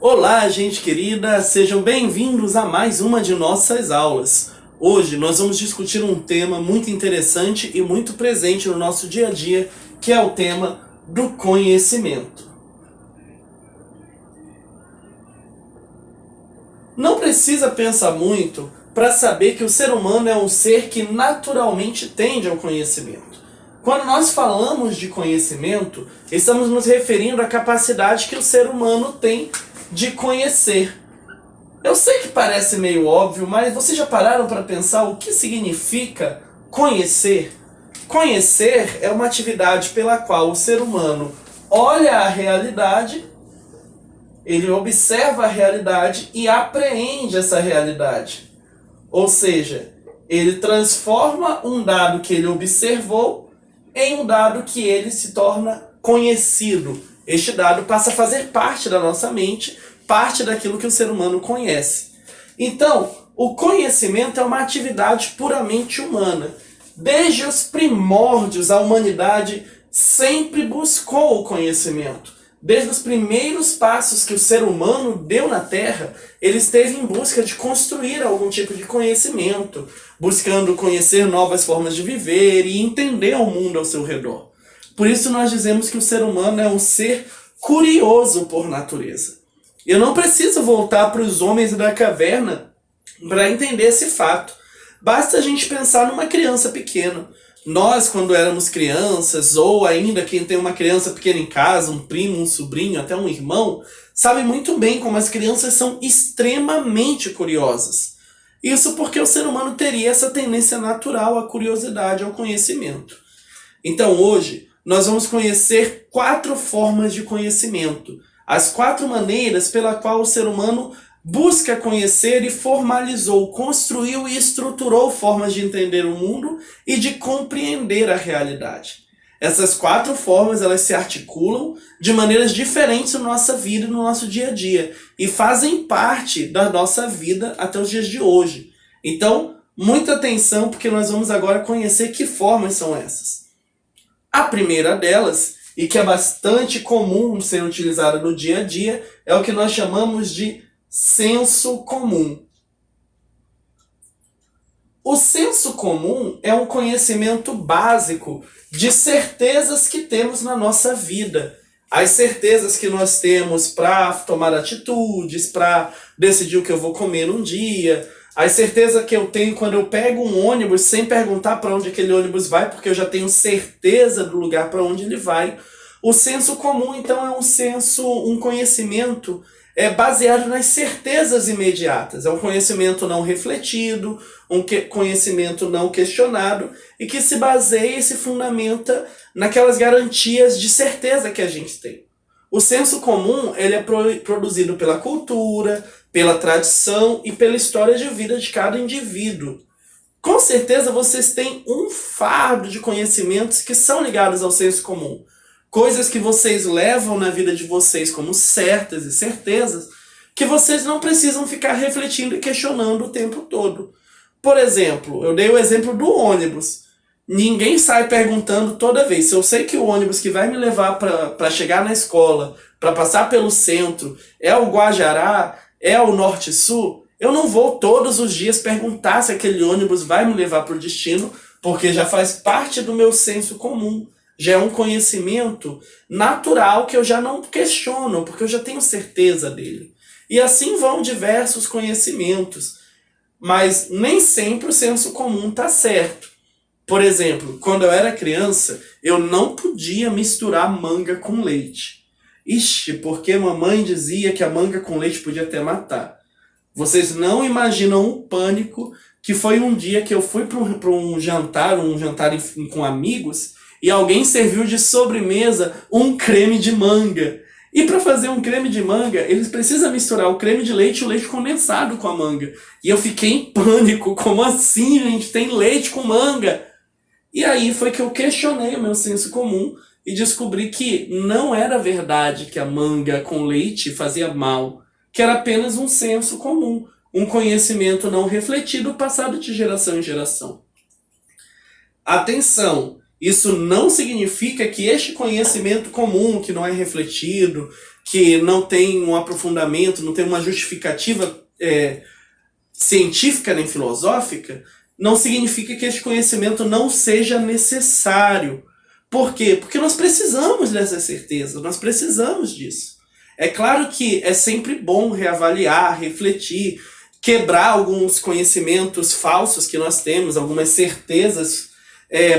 Olá, gente querida, sejam bem-vindos a mais uma de nossas aulas. Hoje nós vamos discutir um tema muito interessante e muito presente no nosso dia a dia, que é o tema do conhecimento. Não precisa pensar muito para saber que o ser humano é um ser que naturalmente tende ao conhecimento. Quando nós falamos de conhecimento, estamos nos referindo à capacidade que o ser humano tem de conhecer. Eu sei que parece meio óbvio, mas vocês já pararam para pensar o que significa conhecer? Conhecer é uma atividade pela qual o ser humano olha a realidade, ele observa a realidade e apreende essa realidade. Ou seja, ele transforma um dado que ele observou em um dado que ele se torna conhecido. Este dado passa a fazer parte da nossa mente, parte daquilo que o ser humano conhece. Então, o conhecimento é uma atividade puramente humana. Desde os primórdios, a humanidade sempre buscou o conhecimento. Desde os primeiros passos que o ser humano deu na Terra, ele esteve em busca de construir algum tipo de conhecimento, buscando conhecer novas formas de viver e entender o mundo ao seu redor. Por isso nós dizemos que o ser humano é um ser curioso por natureza. Eu não preciso voltar para os homens da caverna para entender esse fato. Basta a gente pensar numa criança pequena. Nós, quando éramos crianças, ou ainda quem tem uma criança pequena em casa, um primo, um sobrinho, até um irmão, sabe muito bem como as crianças são extremamente curiosas. Isso porque o ser humano teria essa tendência natural à curiosidade, ao conhecimento. Então hoje, nós vamos conhecer 4 formas de conhecimento. As 4 maneiras pela qual o ser humano busca conhecer e formalizou, construiu e estruturou formas de entender o mundo e de compreender a realidade. Essas 4 formas, elas se articulam de maneiras diferentes na nossa vida e no nosso dia a dia e fazem parte da nossa vida até os dias de hoje. Então, muita atenção, porque nós vamos agora conhecer que formas são essas. A primeira delas, e que é bastante comum ser utilizada no dia a dia, é o que nós chamamos de senso comum. O senso comum é um conhecimento básico de certezas que temos na nossa vida. As certezas que nós temos para tomar atitudes, para decidir o que eu vou comer um dia. A certeza que eu tenho quando eu pego um ônibus sem perguntar para onde aquele ônibus vai, porque eu já tenho certeza do lugar para onde ele vai. O senso comum, então, é um conhecimento baseado nas certezas imediatas. É um conhecimento não refletido, um conhecimento não questionado e que se baseia e se fundamenta naquelas garantias de certeza que a gente tem. O senso comum ele é produzido pela cultura, pela tradição e pela história de vida de cada indivíduo. Com certeza vocês têm um fardo de conhecimentos que são ligados ao senso comum. Coisas que vocês levam na vida de vocês como certas e certezas, que vocês não precisam ficar refletindo e questionando o tempo todo. Por exemplo, eu dei o exemplo do ônibus. Ninguém sai perguntando toda vez. Se eu sei que o ônibus que vai me levar para chegar na escola, para passar pelo centro, é o Guajará, é o Norte-Sul, eu não vou todos os dias perguntar se aquele ônibus vai me levar para o destino, porque já faz parte do meu senso comum. Já é um conhecimento natural que eu já não questiono, porque eu já tenho certeza dele. E assim vão diversos conhecimentos. Mas nem sempre o senso comum está certo. Por exemplo, quando eu era criança, eu não podia misturar manga com leite. Ixi, porque mamãe dizia que a manga com leite podia até matar. Vocês não imaginam o pânico que foi um dia que eu fui para um jantar com amigos, e alguém serviu de sobremesa um creme de manga. E para fazer um creme de manga, eles precisam misturar o creme de leite e o leite condensado com a manga. E eu fiquei em pânico. Como assim, gente? Tem leite com manga? E aí foi que eu questionei o meu senso comum e descobri que não era verdade que a manga com leite fazia mal, que era apenas um senso comum, um conhecimento não refletido passado de geração em geração. Atenção! Isso não significa que este conhecimento comum, que não é refletido, que não tem um aprofundamento, não tem uma justificativa científica nem filosófica, não significa que esse conhecimento não seja necessário. Por quê? Porque nós precisamos dessa certeza, nós precisamos disso. É claro que é sempre bom reavaliar, refletir, quebrar alguns conhecimentos falsos que nós temos, algumas certezas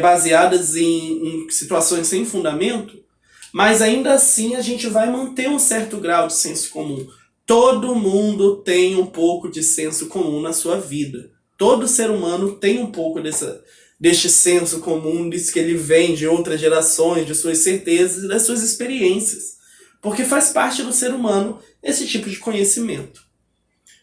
baseadas em situações sem fundamento, mas ainda assim a gente vai manter um certo grau de senso comum. Todo mundo tem um pouco de senso comum na sua vida. Todo ser humano tem um pouco deste senso comum, disso que ele vem de outras gerações, de suas certezas e das suas experiências. Porque faz parte do ser humano esse tipo de conhecimento.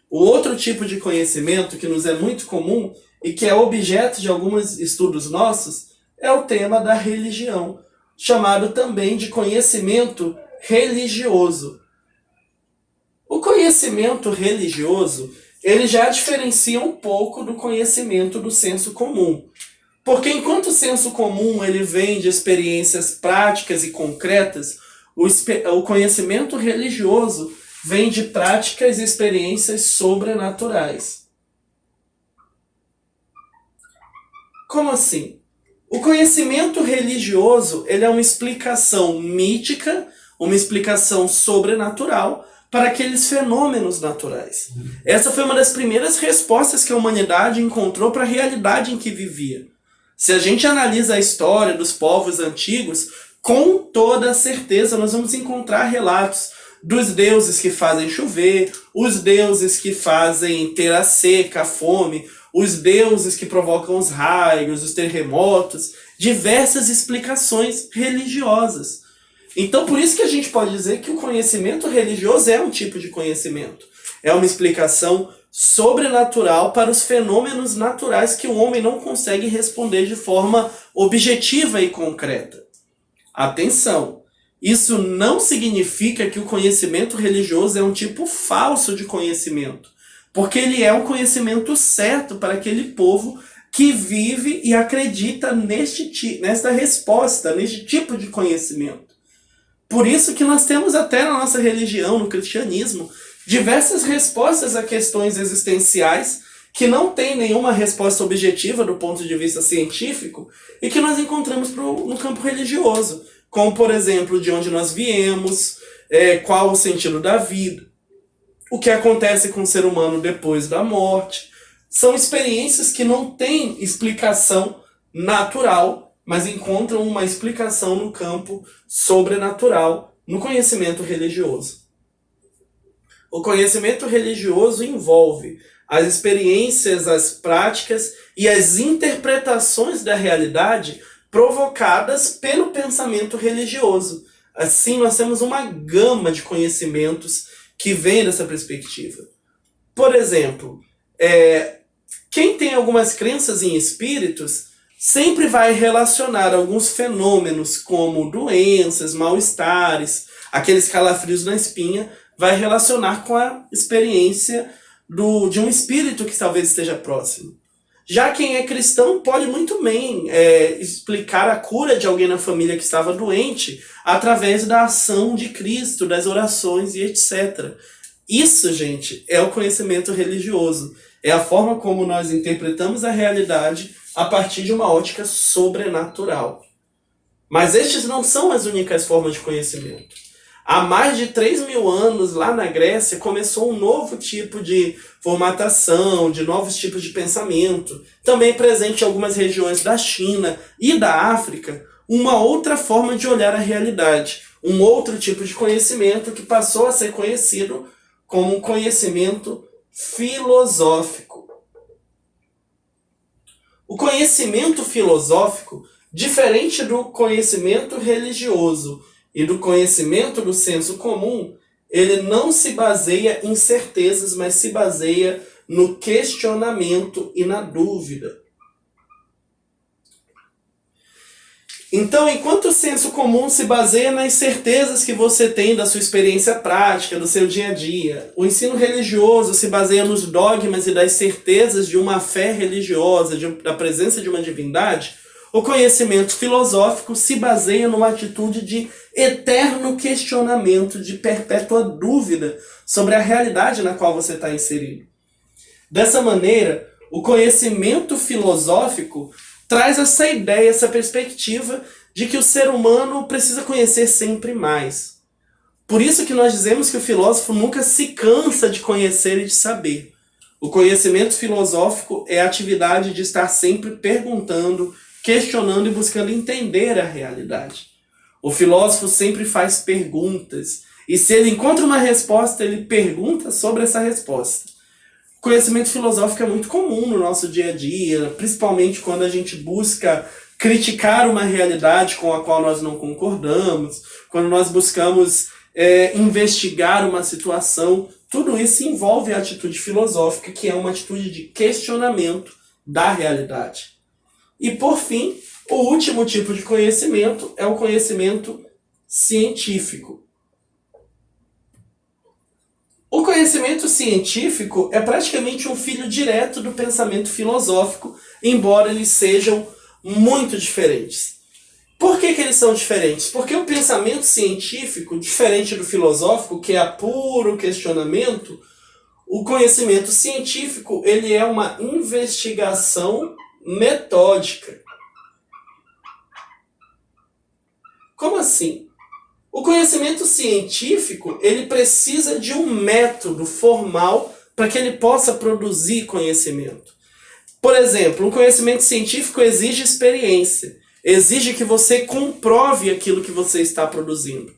O outro tipo de conhecimento que nos é muito comum e que é objeto de alguns estudos nossos é o tema da religião, chamado também de conhecimento religioso. O conhecimento religioso, ele já diferencia um pouco do conhecimento do senso comum. Porque enquanto o senso comum ele vem de experiências práticas e concretas, o conhecimento religioso vem de práticas e experiências sobrenaturais. Como assim? O conhecimento religioso ele é uma explicação mítica, uma explicação sobrenatural para aqueles fenômenos naturais. Essa foi uma das primeiras respostas que a humanidade encontrou para a realidade em que vivia. Se a gente analisa a história dos povos antigos, com toda certeza nós vamos encontrar relatos dos deuses que fazem chover, os deuses que fazem ter a seca, a fome, os deuses que provocam os raios, os terremotos, diversas explicações religiosas. Então por isso que a gente pode dizer que o conhecimento religioso é um tipo de conhecimento. É uma explicação sobrenatural para os fenômenos naturais que o homem não consegue responder de forma objetiva e concreta. Atenção! Isso não significa que o conhecimento religioso é um tipo falso de conhecimento, porque ele é um conhecimento certo para aquele povo que vive e acredita nesta resposta, neste tipo de conhecimento. Por isso que nós temos até na nossa religião, no cristianismo, diversas respostas a questões existenciais que não têm nenhuma resposta objetiva do ponto de vista científico e que nós encontramos no campo religioso. Como, por exemplo, de onde nós viemos, qual o sentido da vida, o que acontece com o ser humano depois da morte. São experiências que não têm explicação natural, mas encontram uma explicação no campo sobrenatural, no conhecimento religioso. O conhecimento religioso envolve as experiências, as práticas e as interpretações da realidade provocadas pelo pensamento religioso. Assim, nós temos uma gama de conhecimentos que vem dessa perspectiva. Por exemplo, quem tem algumas crenças em espíritos sempre vai relacionar alguns fenômenos como doenças, mal-estares, aqueles calafrios na espinha, vai relacionar com a experiência de um espírito que talvez esteja próximo. Já quem é cristão pode muito bem explicar a cura de alguém na família que estava doente através da ação de Cristo, das orações e etc. Isso, gente, é o conhecimento religioso. É a forma como nós interpretamos a realidade a partir de uma ótica sobrenatural. Mas estes não são as únicas formas de conhecimento. Há mais de 3.000 anos, lá na Grécia, começou um novo tipo de formatação, de novos tipos de pensamento, também presente em algumas regiões da China e da África, uma outra forma de olhar a realidade, um outro tipo de conhecimento que passou a ser conhecido como um conhecimento filosófico. O conhecimento filosófico, diferente do conhecimento religioso e do conhecimento do senso comum, ele não se baseia em certezas, mas se baseia no questionamento e na dúvida. Então, enquanto o senso comum se baseia nas certezas que você tem da sua experiência prática, do seu dia a dia, o ensino religioso se baseia nos dogmas e das certezas de uma fé religiosa, da presença de uma divindade, O conhecimento filosófico se baseia numa atitude de eterno questionamento, de perpétua dúvida sobre a realidade na qual você está inserido. Dessa maneira, o conhecimento filosófico traz essa ideia, essa perspectiva de que o ser humano precisa conhecer sempre mais. Por isso que nós dizemos que o filósofo nunca se cansa de conhecer e de saber. O conhecimento filosófico é a atividade de estar sempre perguntando, questionando e buscando entender a realidade. O filósofo sempre faz perguntas, e se ele encontra uma resposta, ele pergunta sobre essa resposta. O conhecimento filosófico é muito comum no nosso dia a dia, principalmente quando a gente busca criticar uma realidade com a qual nós não concordamos, quando nós buscamos investigar uma situação. Tudo isso envolve a atitude filosófica, que é uma atitude de questionamento da realidade. E, por fim, o último tipo de conhecimento é o conhecimento científico. O conhecimento científico é praticamente um filho direto do pensamento filosófico, embora eles sejam muito diferentes. Por que eles são diferentes? Porque o pensamento científico, diferente do filosófico, que é puro questionamento, o conhecimento científico ele é uma investigação metódica. Como assim? O conhecimento científico ele precisa de um método formal para que ele possa produzir conhecimento. Por exemplo, um conhecimento científico exige experiência, exige que você comprove aquilo que você está produzindo.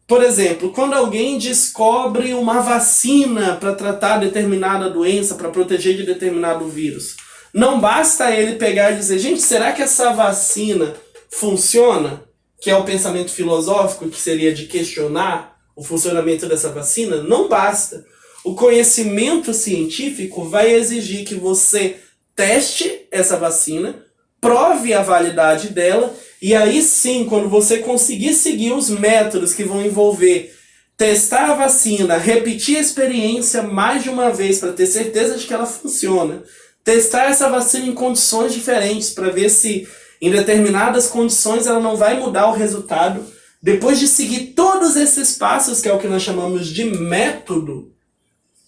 Por exemplo, quando alguém descobre uma vacina para tratar determinada doença, para proteger de determinado vírus, não basta ele pegar e dizer, gente, será que essa vacina funciona? Que é o pensamento filosófico, que seria de questionar o funcionamento dessa vacina. Não basta. O conhecimento científico vai exigir que você teste essa vacina, prove a validade dela, e aí sim, quando você conseguir seguir os métodos que vão envolver testar a vacina, repetir a experiência mais de uma vez para ter certeza de que ela funciona, testar essa vacina em condições diferentes para ver se em determinadas condições ela não vai mudar o resultado, depois de seguir todos esses passos, que é o que nós chamamos de método,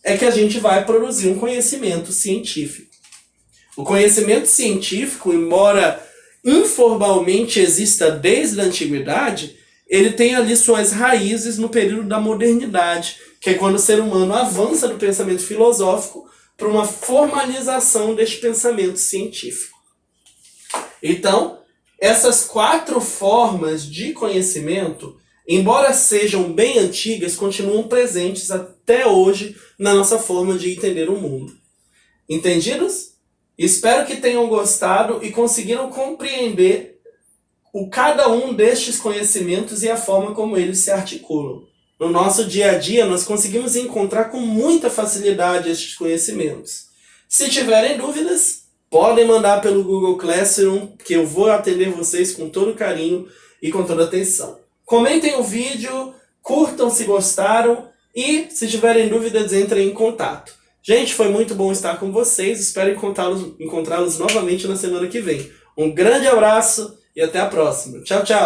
é que a gente vai produzir um conhecimento científico. O conhecimento científico, embora informalmente exista desde a antiguidade, ele tem ali suas raízes no período da modernidade, que é quando o ser humano avança do pensamento filosófico para uma formalização deste pensamento científico. Então, essas 4 formas de conhecimento, embora sejam bem antigas, continuam presentes até hoje na nossa forma de entender o mundo. Entendidos? Espero que tenham gostado e conseguiram compreender cada um destes conhecimentos e a forma como eles se articulam. No nosso dia a dia, nós conseguimos encontrar com muita facilidade estes conhecimentos. Se tiverem dúvidas, podem mandar pelo Google Classroom, que eu vou atender vocês com todo carinho e com toda atenção. Comentem o vídeo, curtam se gostaram e, se tiverem dúvidas, entrem em contato. Gente, foi muito bom estar com vocês. Espero encontrá-los novamente na semana que vem. Um grande abraço e até a próxima. Tchau, tchau!